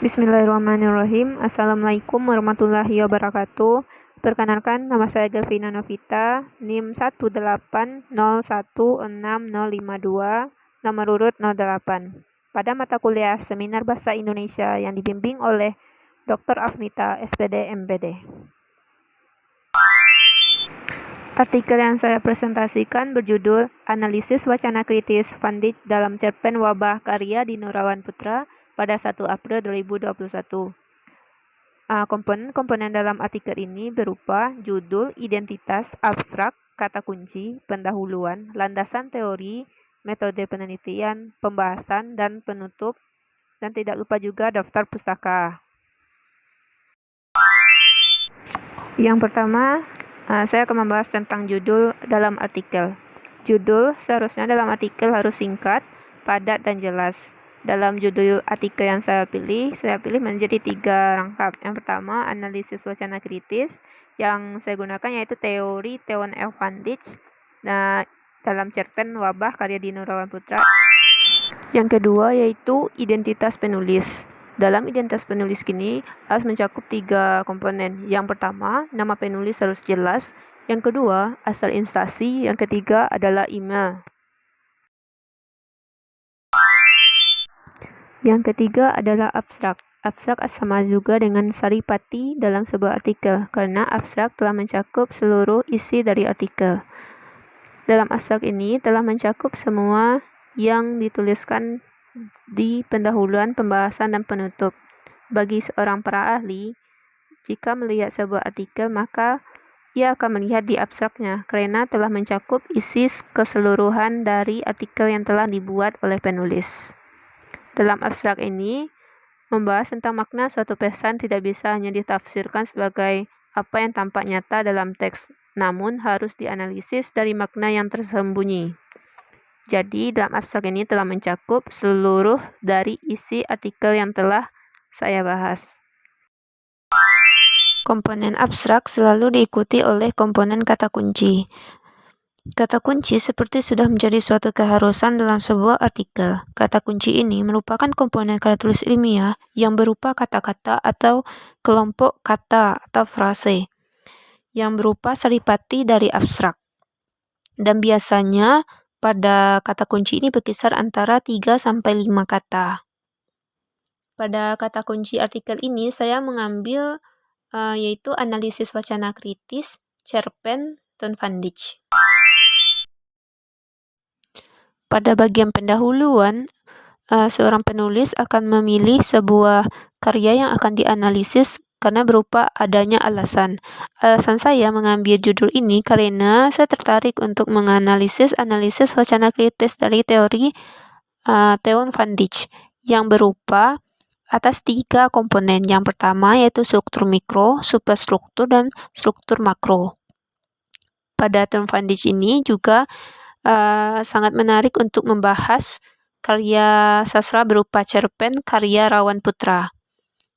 Bismillahirrahmanirrahim. Assalamualaikum warahmatullahi wabarakatuh. Perkenalkan, nama saya Gelvina Novita, NIM 180106052, nomor urut 08. Pada mata kuliah Seminar Bahasa Indonesia yang dibimbing oleh Dr. Afnita, SPD, MPD. Artikel yang saya presentasikan berjudul Analisis Wacana Kritis Van Dijk dalam Cerpen Wabah karya Dino Rawan Putra pada 1 April 2021. Komponen-komponen dalam artikel ini berupa judul, identitas, abstrak, kata kunci, pendahuluan, landasan teori, metode penelitian, pembahasan, dan penutup, dan tidak lupa juga daftar pustaka. Yang pertama, saya akan membahas tentang judul dalam artikel. Judul seharusnya dalam artikel harus singkat, padat, dan jelas. Dalam judul artikel yang saya pilih menjadi 3 rangkap. Yang pertama, analisis wacana kritis. Yang saya gunakan yaitu teori Theon F. Van Dijk. Nah, dalam cerpen Wabah karya Dino Rawan Putra. Yang kedua yaitu identitas penulis. Dalam identitas penulis ini harus mencakup 3 komponen. Yang pertama, nama penulis harus jelas. Yang kedua, asal instansi. Yang ketiga adalah email. Yang ketiga adalah abstrak. Abstrak sama juga dengan saripati dalam sebuah artikel, karena abstrak telah mencakup seluruh isi dari artikel. Dalam abstrak ini telah mencakup semua yang dituliskan di pendahuluan, pembahasan, dan penutup. Bagi seorang para ahli, jika melihat sebuah artikel, maka ia akan melihat di abstraknya, karena telah mencakup isi keseluruhan dari artikel yang telah dibuat oleh penulis. Dalam abstrak ini, membahas tentang makna suatu pesan tidak bisa hanya ditafsirkan sebagai apa yang tampak nyata dalam teks, namun harus dianalisis dari makna yang tersembunyi. Jadi, dalam abstrak ini telah mencakup seluruh dari isi artikel yang telah saya bahas. Komponen abstrak selalu diikuti oleh komponen kata kunci. Kata kunci seperti sudah menjadi suatu keharusan dalam sebuah artikel. Kata kunci ini merupakan komponen kata tulis ilmiah yang berupa kata-kata atau kelompok kata atau frase yang berupa saripati dari abstrak. Dan biasanya pada kata kunci ini berkisar antara 3-5 kata. Pada kata kunci artikel ini saya mengambil yaitu analisis wacana kritis, cerpen Theon Van Dijk. Pada bagian pendahuluan, seorang penulis akan memilih sebuah karya yang akan dianalisis karena berupa adanya alasan. Alasan saya mengambil judul ini karena saya tertarik untuk menganalisis wacana kritis dari teori Theon Van Dijk yang berupa atas 3 komponen. Yang pertama yaitu struktur mikro, superstruktur, dan struktur makro. Pada Theon Van Dijk ini juga sangat menarik untuk membahas karya sastra berupa cerpen karya Rawan Putra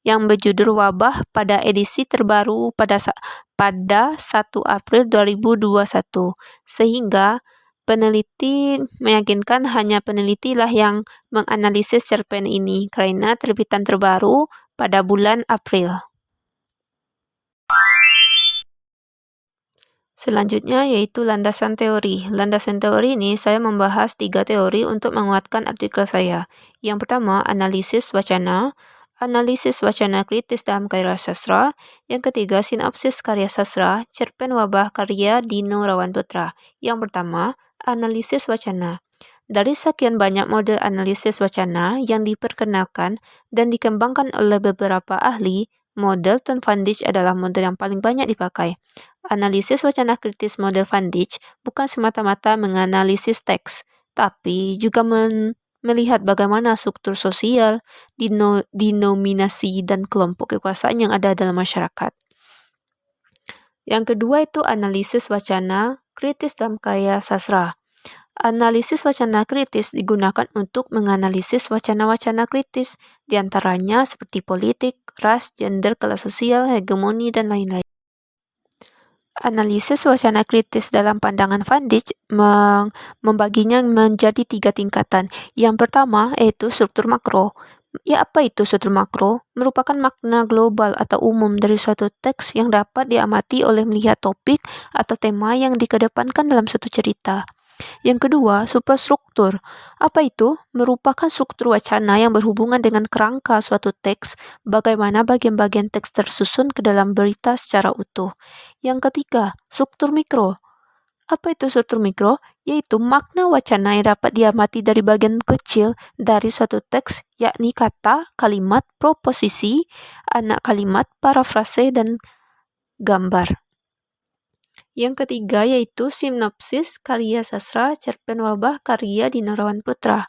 yang berjudul Wabah pada edisi terbaru pada 1 April 2021, sehingga peneliti meyakinkan hanya penelitilah yang menganalisis cerpen ini karena terbitan terbaru pada bulan April. Selanjutnya yaitu landasan teori. Landasan teori ini saya membahas 3 teori untuk menguatkan artikel saya. Yang pertama, analisis wacana kritis dalam karya sastra. Yang ketiga, sinopsis karya sastra, cerpen Wabah karya Dino Rawan Putra. Yang pertama, analisis wacana. Dari sekian banyak model analisis wacana yang diperkenalkan dan dikembangkan oleh beberapa ahli, model Theon Van Dijk adalah model yang paling banyak dipakai. Analisis wacana kritis model Van Dijk bukan semata-mata menganalisis teks, tapi juga melihat bagaimana struktur sosial, denominasi, dan kelompok kekuasaan yang ada dalam masyarakat. Yang kedua itu analisis wacana kritis dalam karya sastra. Analisis wacana kritis digunakan untuk menganalisis wacana-wacana kritis, diantaranya seperti politik, ras, gender, kelas sosial, hegemoni, dan lain-lain. Analisis wacana kritis dalam pandangan Van Dijk membaginya menjadi 3 tingkatan. Yang pertama yaitu struktur makro. Ya, apa itu struktur makro? Merupakan makna global atau umum dari suatu teks yang dapat diamati oleh melihat topik atau tema yang dikedepankan dalam suatu cerita. Yang kedua, superstruktur. Apa itu? Merupakan struktur wacana yang berhubungan dengan kerangka suatu teks, bagaimana bagian-bagian teks tersusun ke dalam berita secara utuh. Yang ketiga, struktur mikro. Apa itu struktur mikro? Yaitu makna wacana yang dapat diamati dari bagian kecil dari suatu teks, yakni kata, kalimat, proposisi, anak kalimat, parafrase, dan gambar. Yang ketiga yaitu sinopsis, karya sastra, cerpen wabah, karya Dina Rawan Putra.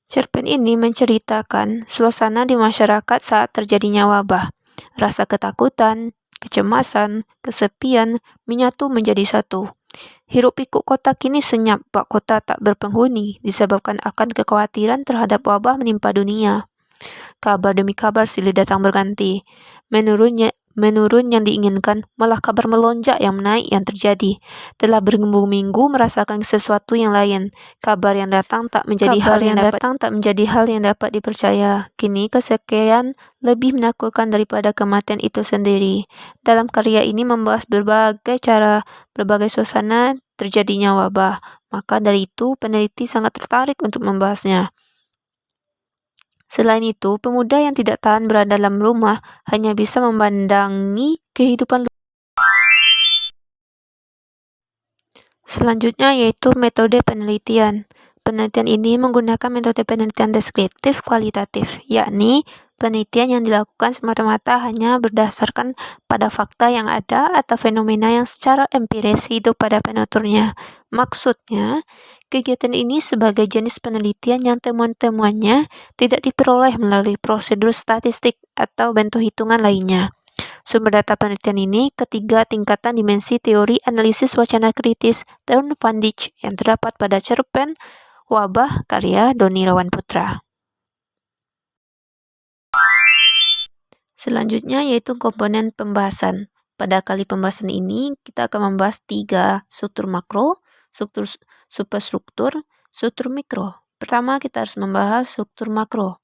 Cerpen ini menceritakan suasana di masyarakat saat terjadinya wabah. Rasa ketakutan, kecemasan, kesepian menyatu menjadi satu. Hiruk pikuk kota kini senyap, bak kota tak berpenghuni, disebabkan akan kekhawatiran terhadap wabah menimpa dunia. Kabar demi kabar silih datang berganti. Menurun yang diinginkan, malah kabar melonjak yang menaik yang terjadi. Telah berminggu-minggu merasakan sesuatu yang lain. Kabar yang datang tak menjadi hal yang dapat dipercaya. Kini kesekian lebih menakutkan daripada kematian itu sendiri. Dalam karya ini membahas berbagai cara, berbagai suasana terjadinya wabah. Maka dari itu peneliti sangat tertarik untuk membahasnya. Selain itu, pemuda yang tidak tahan berada dalam rumah hanya bisa memandangi kehidupan. Selanjutnya yaitu metode penelitian. Penelitian ini menggunakan metode penelitian deskriptif kualitatif, yakni penelitian yang dilakukan semata-mata hanya berdasarkan pada fakta yang ada atau fenomena yang secara empiris hidup pada penuturnya. Maksudnya, kegiatan ini sebagai jenis penelitian yang temuan-temuannya tidak diperoleh melalui prosedur statistik atau bentuk hitungan lainnya. Sumber data penelitian ini ketiga tingkatan dimensi teori analisis wacana kritis Daun Van Dijk yang terdapat pada cerpen Wabah karya Doni Rawan Putra. Selanjutnya yaitu komponen pembahasan. Pada kali pembahasan ini kita akan membahas 3 struktur makro, struktur superstruktur, struktur mikro. Pertama kita harus membahas struktur makro.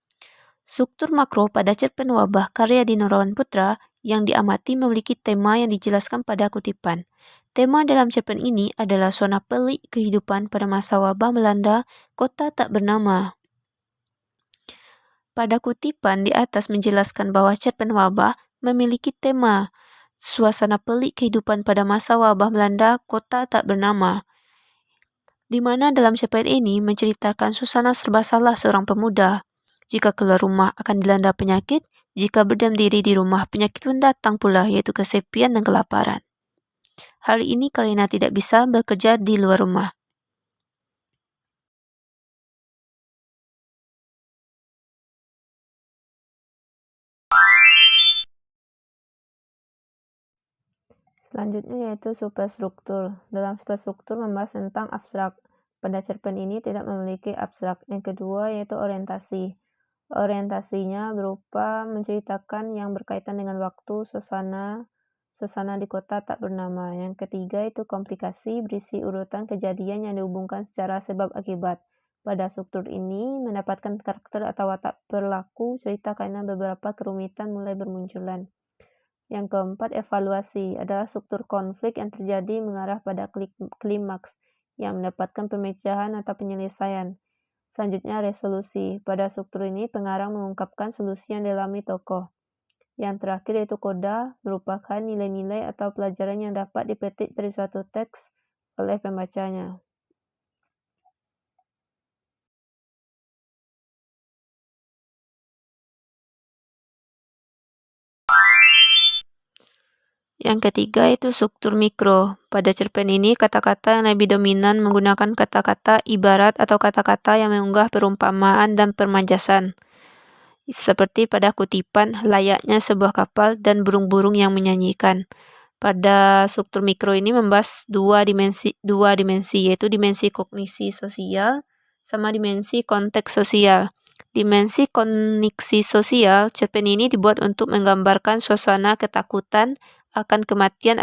Struktur makro pada cerpen Wabah karya Dino Rawan Putra yang diamati memiliki tema yang dijelaskan pada kutipan. Tema dalam cerpen ini adalah zona pelik kehidupan pada masa wabah melanda kota tak bernama. Pada kutipan di atas menjelaskan bahwa cerpen Wabah memiliki tema suasana pelik kehidupan pada masa wabah melanda kota tak bernama, di mana dalam cerpen ini menceritakan suasana serba salah seorang pemuda. Jika keluar rumah akan dilanda penyakit, jika berdiam diri di rumah penyakit pun datang pula, yaitu kesepian dan kelaparan. Hal ini karena tidak bisa bekerja di luar rumah. Selanjutnya yaitu superstruktur. Dalam superstruktur membahas tentang abstrak. Pada cerpen ini tidak memiliki abstrak. Yang kedua yaitu orientasi. Orientasinya berupa menceritakan yang berkaitan dengan waktu, suasana di kota tak bernama. Yang ketiga itu komplikasi, berisi urutan kejadian yang dihubungkan secara sebab akibat. Pada struktur ini mendapatkan karakter atau watak perilaku cerita karena beberapa kerumitan mulai bermunculan. Yang keempat, evaluasi adalah struktur konflik yang terjadi mengarah pada klimaks yang mendapatkan pemecahan atau penyelesaian. Selanjutnya, resolusi. Pada struktur ini, pengarang mengungkapkan solusi yang dialami tokoh. Yang terakhir yaitu koda, merupakan nilai-nilai atau pelajaran yang dapat dipetik dari suatu teks oleh pembacanya. Yang ketiga itu struktur mikro. Pada cerpen ini, kata-kata yang lebih dominan menggunakan kata-kata ibarat atau kata-kata yang mengunggah perumpamaan dan permajasan. Seperti pada kutipan layaknya sebuah kapal dan burung-burung yang menyanyikan. Pada struktur mikro ini membahas dua dimensi yaitu dimensi kognisi sosial sama dimensi konteks sosial. Dimensi kognisi sosial, cerpen ini dibuat untuk menggambarkan suasana ketakutan akan kematian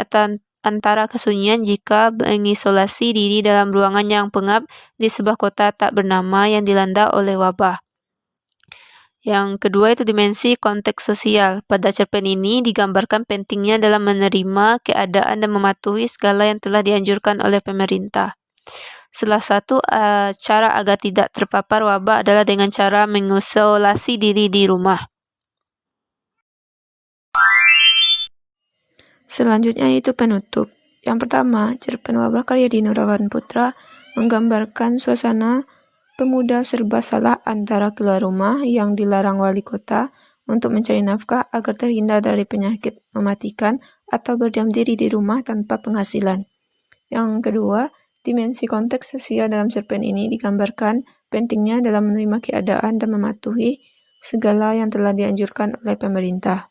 antara kesunyian jika mengisolasi diri dalam ruangan yang pengap di sebuah kota tak bernama yang dilanda oleh wabah. Yang kedua itu dimensi konteks sosial. Pada cerpen ini digambarkan pentingnya dalam menerima keadaan dan mematuhi segala yang telah dianjurkan oleh pemerintah. Salah satu cara agar tidak terpapar wabah adalah dengan cara mengisolasi diri di rumah. Selanjutnya itu penutup. Yang pertama, cerpen Wabah karya Dino Rawan Putra menggambarkan suasana pemuda serba salah antara keluar rumah yang dilarang wali kota untuk mencari nafkah agar terhindar dari penyakit mematikan atau berdiam diri di rumah tanpa penghasilan. Yang kedua, dimensi konteks sosial dalam cerpen ini digambarkan pentingnya dalam menerima keadaan dan mematuhi segala yang telah dianjurkan oleh pemerintah.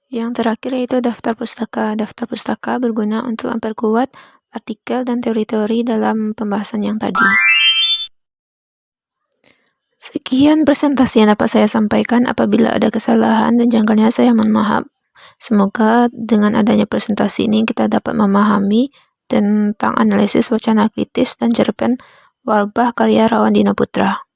Yang terakhir yaitu daftar pustaka. Daftar pustaka berguna untuk memperkuat artikel dan teori-teori dalam pembahasan yang tadi. Sekian presentasi yang dapat saya sampaikan. Apabila ada kesalahan dan janggalnya saya mohon maaf. Semoga dengan adanya presentasi ini kita dapat memahami tentang analisis wacana kritis dan cerpen Wabah karya Rawan Dino Putra.